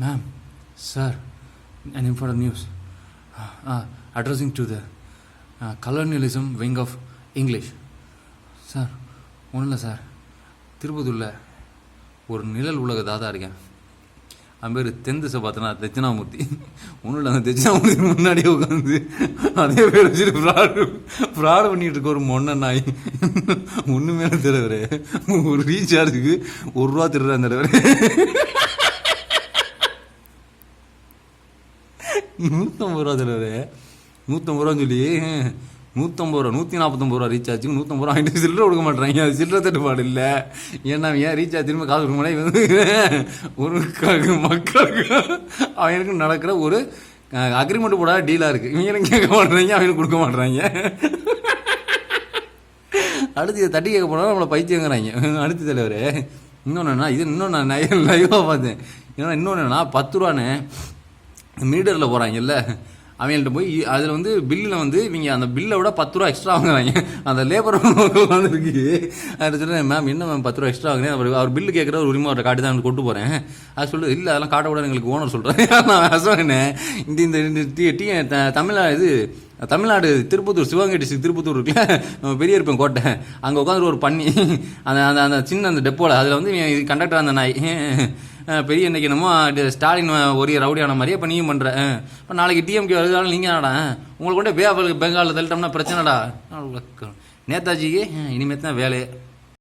Ma'am, sir, an important news. Addressing to the colonialism wing of English. Sir ஒன்றும் இல்லை sir, திருப்பத்தூரில் ஒரு நிழல் உலக தாதா இருக்கேன். அவன் பேர் தென் திசை பார்த்தனா தட்சிணாமூர்த்தி. ஒன்றும் இல்லை, அந்த தட்சிணாமூர்த்தி முன்னாடியே உட்காந்து அதே பேர் வச்சுட்டு ஃப்ராடு பண்ணிகிட்டு இருக்க ஒரு மொன்ன நாய். ஒன்றுமே தலைவர், ஒரு ரீசார்ஜுக்கு ₹1 திருடுறான் தலைவர். 150 ரூபா தலைவர், 150 ரூபான்னு சொல்லி 150 ரூபா, 149 ரூபா ரீசார்ஜுக்கு 150 ரூபா வாங்கிட்டு சில்லறை கொடுக்க மாட்டேறாங்க. அது சில்லறை தட்டுப்பாடு இல்லை. ஏன்னா ஏன் ரீசார்ஜ் திரும்ப காசு கொடுக்க மாட்டேன். வந்து ஒரு மக்களுக்கு அவனுக்கு நடக்கிற ஒரு அக்ரிமெண்ட் போடாத டீலாக இருக்குது. இவங்களும் கேட்க மாட்டேறாங்க, அவனுக்கு கொடுக்க மாட்டேறாங்க. அடுத்து இதை தட்டி கேட்க போனாலும் நம்மளை பைத்தியங்கிறாங்க. அடுத்த தலைவர் இன்னொன்று இது இன்னொன்று நான் லைவாக பார்த்தேன். ஏன்னா இன்னொன்று என்னன்னா, 10 ரூபான்னு மீட்டரில் போகிறாங்கல்ல, அவங்கள்ட்ட போய் அதில் வந்து பில்லில் வந்து இவங்க அந்த பில்லை விட 10 ரூபா எக்ஸ்ட்ரா வாங்குறாங்க. அந்த லேபர் வந்துருக்கு. அது சொல்கிறேன், மேம் என்ன மேம் 10 ரூபா எக்ஸ்ட்ரா வாங்குறேன். அவர் பில்லு கேட்குற ஒரு உரிமை அவரை காட்டி தான் கொண்டு போகிறேன். அது சொல்லுது, இல்லை அதெல்லாம் காட்ட விட எங்களுக்கு ஓனர் சொல்கிறேன். நான் சொன்னேன், இந்த தமிழ்நாடு திருப்பத்தூர், சிவகங்கை டிஸ்ட்ரிக்ட் திருப்பத்தூர் இருக்குல்ல, நம்ம பெரிய இருப்பேன் கோட்டை, அங்கே உட்காந்துட்டு ஒரு பண்ணி அந்த அந்த அந்த சின்ன அந்த டெப்போவில் அதில் வந்து கண்டக்டர் அந்த நாய் பெரிய இன்னைக்கு என்னமோ ஸ்டாலின் ஒரு ரவுடியான மாதிரியே இப்போ நீயும் பண்ணுற. இப்போ நாளைக்கு டிஎம்கே வருதாலும் நீங்கள் என்னடா உங்களுக்கு கொண்டு பெங்காலில் தள்ளிட்டோம்னா பிரச்சனைடா. நேதாஜிக்கு இனிமேல் தான் வேலையே.